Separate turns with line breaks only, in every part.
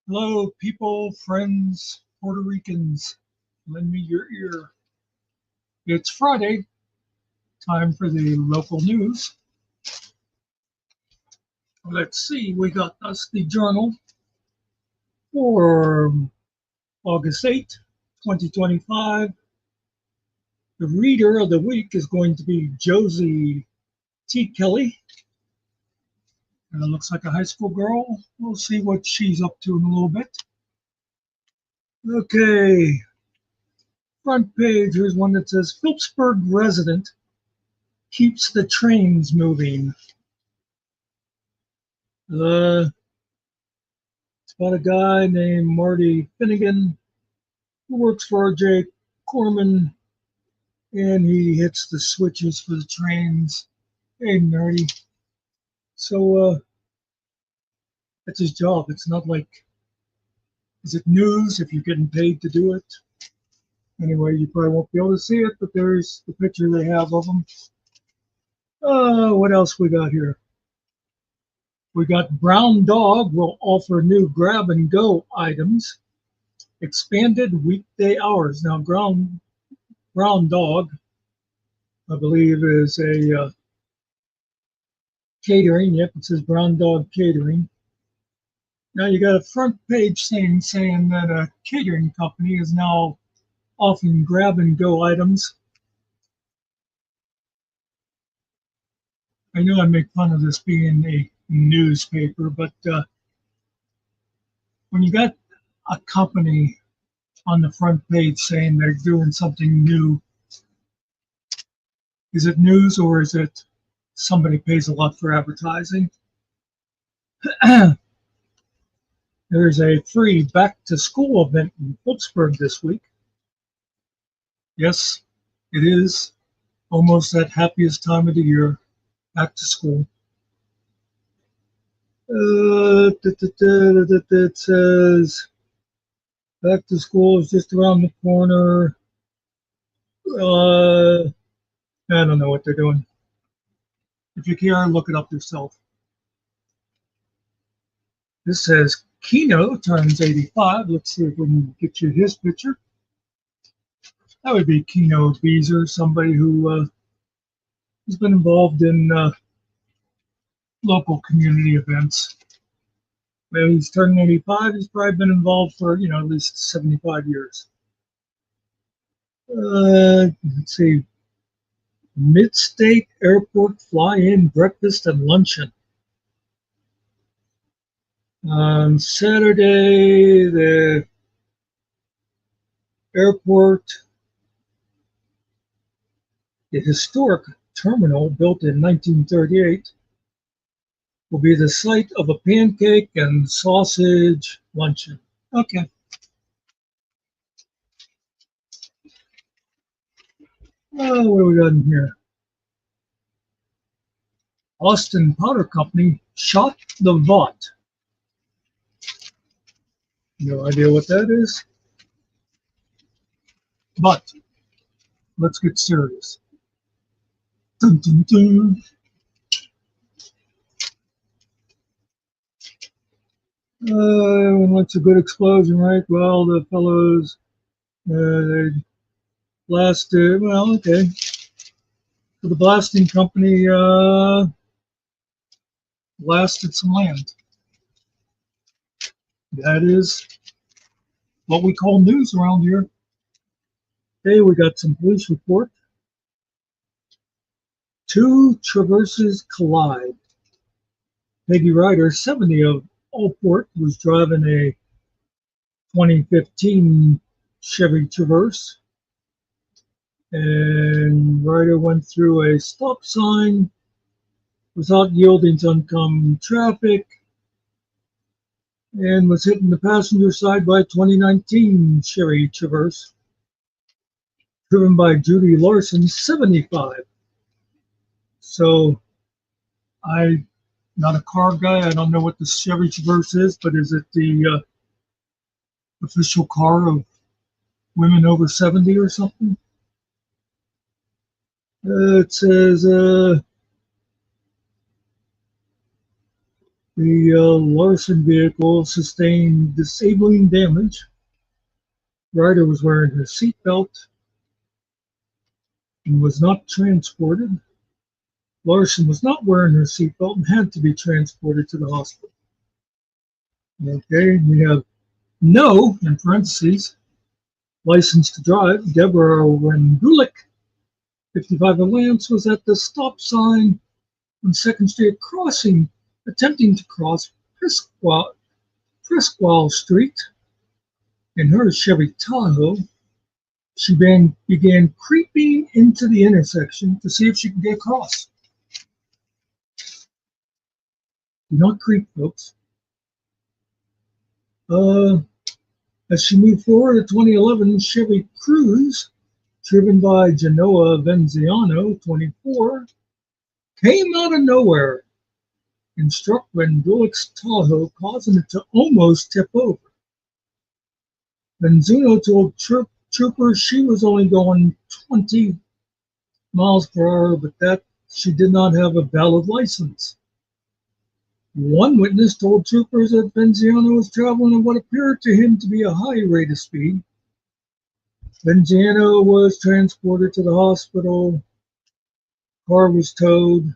Hello, people, friends, Puerto Ricans. Lend me your ear. It's Friday, time for the local news. Let's see, we got us the journal for August 8th, 2025. The reader of the week is going to be Josie T. Kelly. And it looks like a high school girl. We'll see what she's up to in a little bit. Okay, front page. Here's one that says Phillipsburg resident keeps the trains moving. It's about a guy named Marty Finnegan who works for J. Corman, and he hits the switches for the trains. Hey, nerdy. So that's his job. It's not like, is it news if you're getting paid to do it? Anyway, you probably won't be able to see it, but there's the picture they have of him. What else we got here? We got Brown Dog will offer new grab and go items, expanded weekday hours. Now, Brown Dog, I believe, is a catering. Yep, it says Brown Dog Catering. Now you got a front page saying that a catering company is now offering grab and go items. I know I make fun of this being a newspaper, but when you got a company on the front page saying they're doing something new, is it news or is it somebody pays a lot for advertising? There's a free back to school event in Pittsburgh this week. Yes, it is almost that happiest time of the year, back to school. It says back to school is just around the corner. I don't know what they're doing. If you care, look it up yourself. This says Keno turns 85. Let's see if we can get you his picture. That would be Keno Beezer, somebody who has been involved in local community events. Well, he's turning 85. He's probably been involved for, at least 75 years. Let's see. Mid-State Airport fly-in breakfast and luncheon. On Saturday, the airport, the historic terminal built in 1938, will be the site of a pancake and sausage luncheon. Okay. Oh, what do we got in here? Austin Powder Company shot the Vought. No idea what that is. But let's get serious. Dun, dun, dun. What's a good explosion, right? Well, the fellows, they blasted. Well, okay. So the blasting company blasted some land. That is what we call news around here. Hey, we got some police report. Two traverses collide. Peggy Ryder, 70 of Allport, was driving a 2015 Chevy Traverse, and Ryder went through a stop sign without yielding to oncoming traffic and was hit in the passenger side by a 2019 Chevy Traverse driven by Judy Larson, 75. So I'm not a car guy. I don't know what the Chevy Traverse is, but is it the official car of women over 70 or something? It says The Larson vehicle sustained disabling damage. Rider was wearing her seatbelt and was not transported. Larson was not wearing her seatbelt and had to be transported to the hospital. Okay, we have no, in parentheses, license to drive. Deborah Wendulik, 55 of Lance, was at the stop sign on 2nd Street crossing, attempting to cross Presqual Street. In her Chevy Tahoe, she began creeping into the intersection to see if she could get across. Do not creep, folks. As she moved forward, a 2011 Chevy Cruze, driven by Genoa Venziano, 24, came out of nowhere and struck Wendulik's Tahoe, causing it to almost tip over. Venziano told troopers she was only going 20 miles per hour, but that she did not have a valid license. One witness told troopers that Venziano was traveling at what appeared to him to be a high rate of speed. Venziano was transported to the hospital. Car was towed.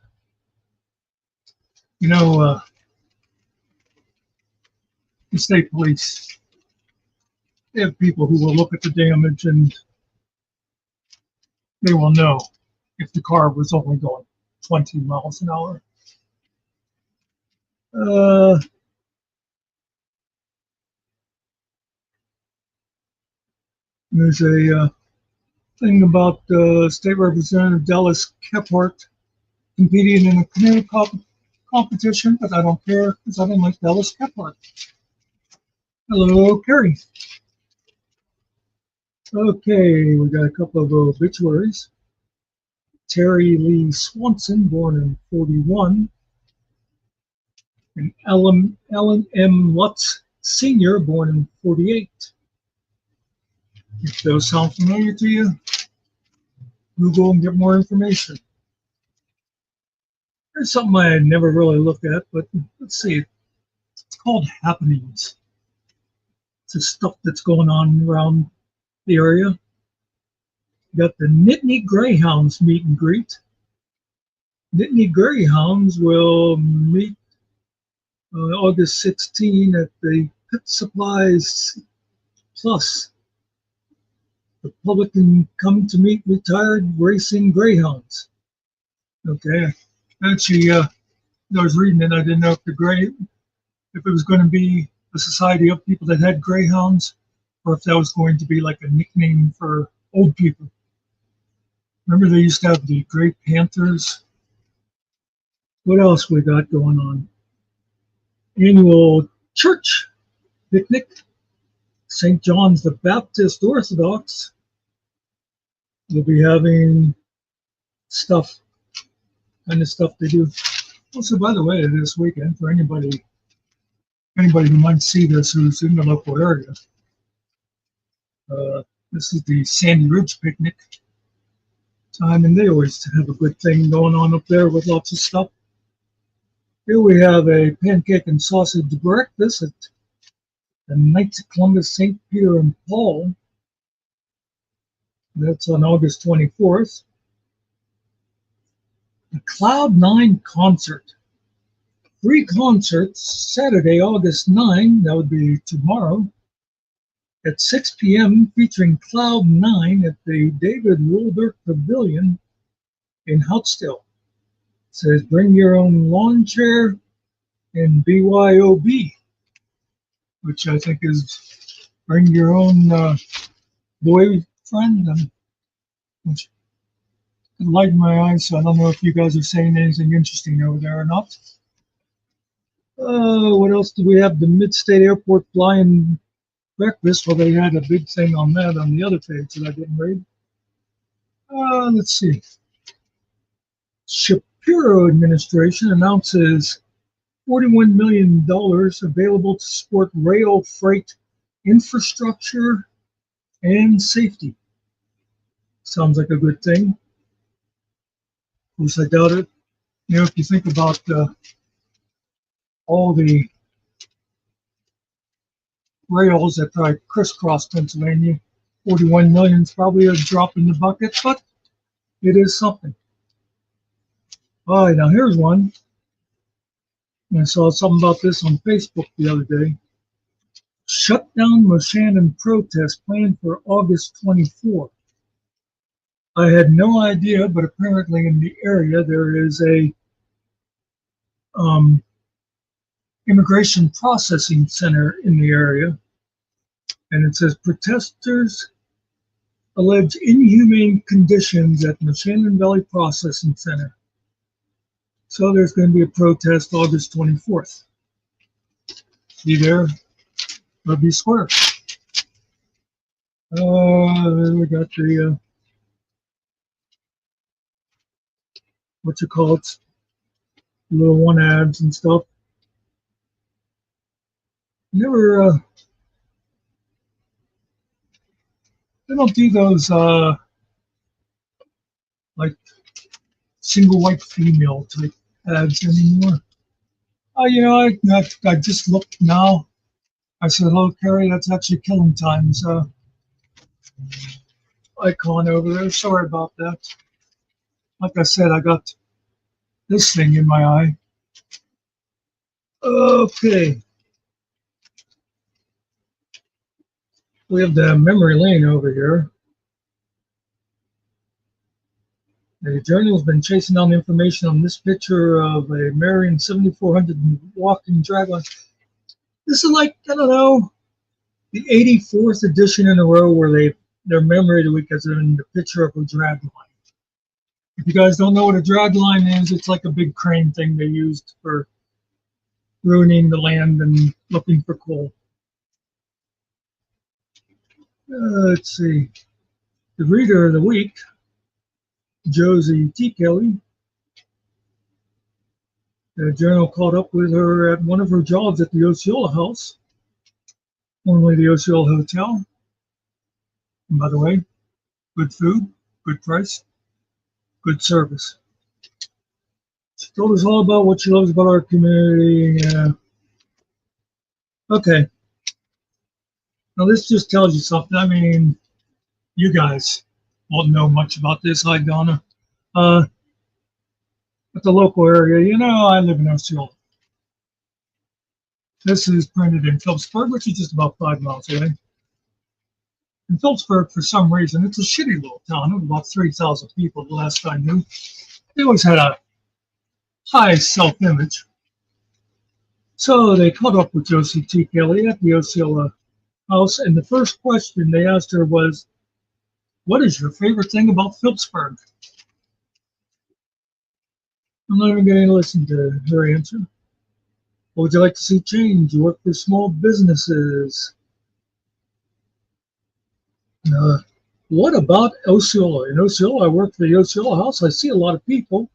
You know, the state police, they have people who will look at the damage and they will know if the car was only going 20 miles an hour. There's a thing about State Representative Dallas Kephart competing in a canoe competition, but I don't care because I don't like Dallas Kephart. Hello, Carrie. Okay, we got a couple of obituaries. Terry Lee Swanson, born in 41, and Alan M. Lutz Sr., born in 48. If those sound familiar to you, Google and get more information. There's something I never really looked at, but let's see. It's called happenings. It's the stuff that's going on around the area. You got the Nittany Greyhounds meet and greet. Nittany Greyhounds will meet August 16 at the Pit Supplies Plus. The public can come to meet retired racing greyhounds. Okay, actually, I was reading it. I didn't know if it was going to be a society of people that had greyhounds, or if that was going to be like a nickname for old people. Remember they used to have the Grey Panthers? What else we got going on? Annual church picnic. St. John's the Baptist Orthodox will be having stuff, kind of stuff they do. Also, by the way, this weekend, for anybody who might see this who's in the local area, this is the Sandy Ridge picnic time, and they always have a good thing going on up there with lots of stuff. Here we have a pancake and sausage breakfast at the Knights of Columbus, St. Peter and Paul. That's on August 24th. The Cloud 9 concert. 3 concerts, Saturday, August 9, that would be tomorrow, at 6 p.m. featuring Cloud 9 at the David Wilder Pavilion in Houtsdale. It says bring your own lawn chair and BYOB, which I think is bring your own boyfriend, which lighten my eyes, so I don't know if you guys are saying anything interesting over there or not. What else do we have? The Mid-State Airport flying breakfast. Well, they had a big thing on that on the other page that I didn't read. Let's see. Shapiro administration announces $41 million available to support rail freight infrastructure and safety. Sounds like a good thing. Of course, I doubt it. You know, if you think about all the rails that I crisscross Pennsylvania. 41 million is probably a drop in the bucket, but it is something. All right, now here's one. I saw something about this on Facebook the other day. Shut down Moshannon protest planned for August 24th. I had no idea, but apparently in the area there is a immigration processing center in the area, and it says protesters allege inhumane conditions at Moshannon Valley Processing Center. So there's going to be a protest August 24th. Be there, Rugby Square. We got the what you call it, little one ads and stuff. Never, they don't do those like single white female type ads anymore. I just looked now. I said, hello, Carrie, that's actually Killing Time's icon over there. Sorry about that. Like I said, I got this thing in my eye. Okay. We have the memory lane over here. The journal has been chasing down information on this picture of a Marion 7400 walking dragline. This is like, I don't know, the 84th edition in a row where their memory of the week is in the picture of a dragline. If you guys don't know what a dragline is, it's like a big crane thing they used for ruining the land and looking for coal. Let's see. The reader of the week, Josie T. Kelly. The journal caught up with her at one of her jobs at the Osceola House, formerly the Osceola Hotel. And by the way, good food, good price, good service. She told us all about what she loves about our community. Okay. Now this just tells you something. I mean, you guys won't know much about this. Hi, Donna. But the local area, I live in Osceola. This is printed in Phillipsburg, which is just about 5 miles away. In Phillipsburg, for some reason, it's a shitty little town of about 3,000 people the last I knew. They always had a high self-image. So they caught up with Josie T. Kelly at the Osceola House, and the first question they asked her was, what is your favorite thing about Phillipsburg? I'm not even going to listen to her answer. What would you like to see change? You work for small businesses. What about Osceola? In Osceola, I work for the Osceola House. I see a lot of people,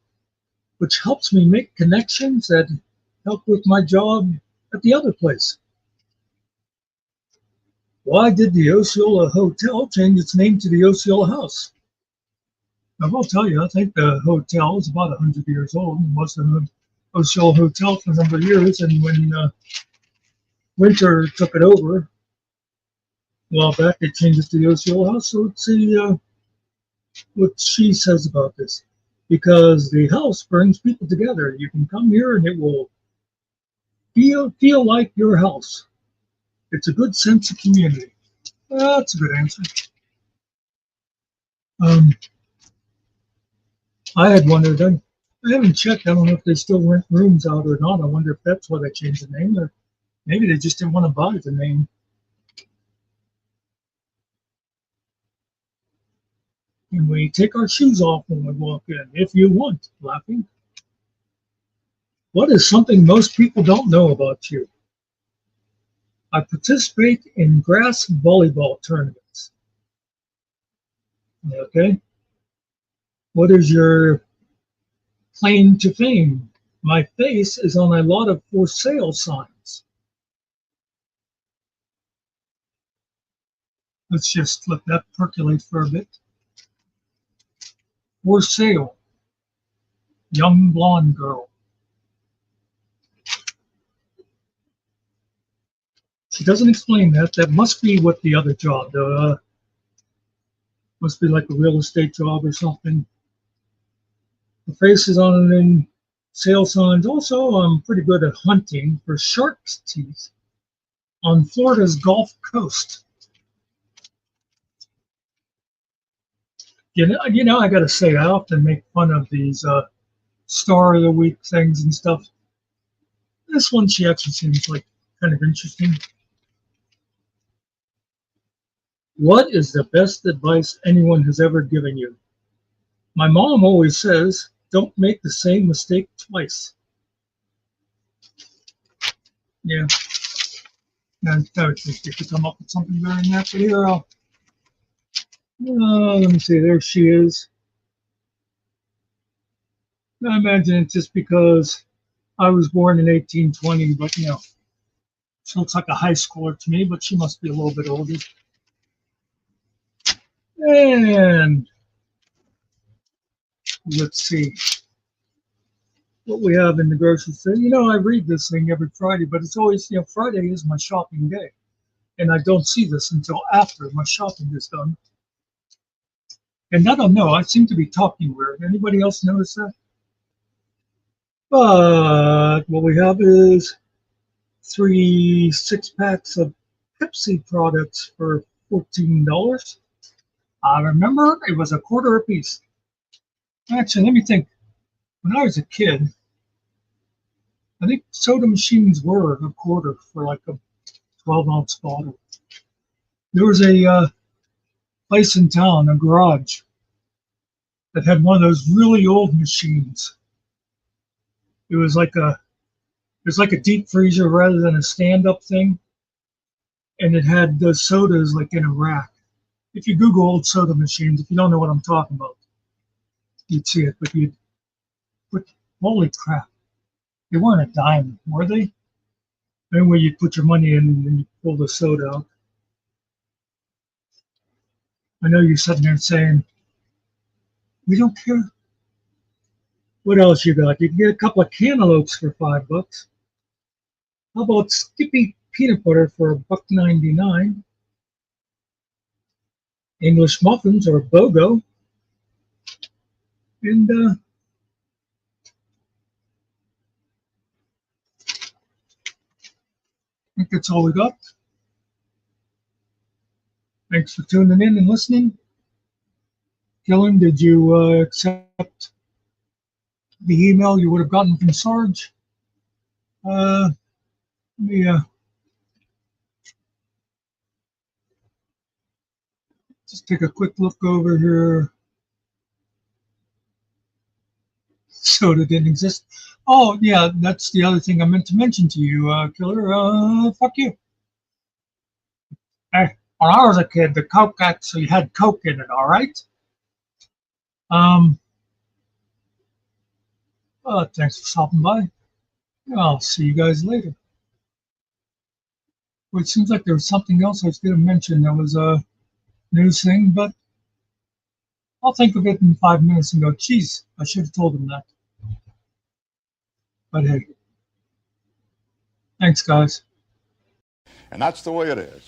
which helps me make connections that help with my job at the other place. Why did the Osceola Hotel change its name to the Osceola House? I will tell you, I think the hotel is about 100 years old. It was an Osceola Hotel for a number of years, and when Winter took it over a while back, they changed it to the Osceola House. So let's see what she says about this. Because the house brings people together. You can come here and it will feel like your house. It's a good sense of community. That's a good answer. I had wondered, I haven't checked, I don't know if they still rent rooms out or not. I wonder if that's why they changed the name, or maybe they just didn't want to buy the name. And we take our shoes off when we walk in, if you want, laughing. What is something most people don't know about you? I participate in grass volleyball tournaments. Okay. What is your claim to fame? My face is on a lot of for sale signs. Let's just let that percolate for a bit. For sale. Young blonde girl. She doesn't explain that. That must be what the other job, must be like a real estate job or something. The faces on it in sale signs. Also, I'm pretty good at hunting for shark's teeth on Florida's Gulf Coast. I got to say, I often make fun of these Star of the Week things and stuff. This one, she actually seems like kind of interesting. What is the best advice anyone has ever given you? My mom always says, don't make the same mistake twice. Yeah, I would think you could come up with something better than that. But here, let me see, there she is. I imagine it's just because I was born in 1820, but she looks like a high schooler to me, but she must be a little bit older. And let's see what we have in the grocery store. I read this thing every Friday, but it's always, Friday is my shopping day. And I don't see this until after my shopping is done. And I don't know, I seem to be talking weird. Anybody else notice that? But what we have is 3 6-packs of Pepsi products for $14. I remember it was a quarter a piece. Actually, let me think. When I was a kid, I think soda machines were a quarter for like a 12-ounce bottle. There was a place in town, a garage, that had one of those really old machines. It was like a deep freezer rather than a stand-up thing, and it had the sodas like in a rack. If you Google old soda machines, if you don't know what I'm talking about, you'd see it. But holy crap, they weren't a dime, were they? Anyway, you put your money in and you pull the soda out. I know you're sitting there saying, we don't care. What else you got? You can get a couple of cantaloupes for $5. How about Skippy peanut butter for $1.99? English muffins or BOGO. And I think that's all we got. Thanks for tuning in and listening. Killen, did you accept the email you would have gotten from Sarge? Let me just take a quick look over here. Soda didn't exist. Oh, yeah, that's the other thing I meant to mention to you, Killer. Fuck you. Hey, when I was a kid, the Coke actually had Coke in it, all right? Thanks for stopping by. I'll see you guys later. Well, it seems like there was something else I was going to mention. There was a news thing, but I'll think of it in 5 minutes and go, geez, I should have told him that. But hey, thanks, guys.
And that's the way it is.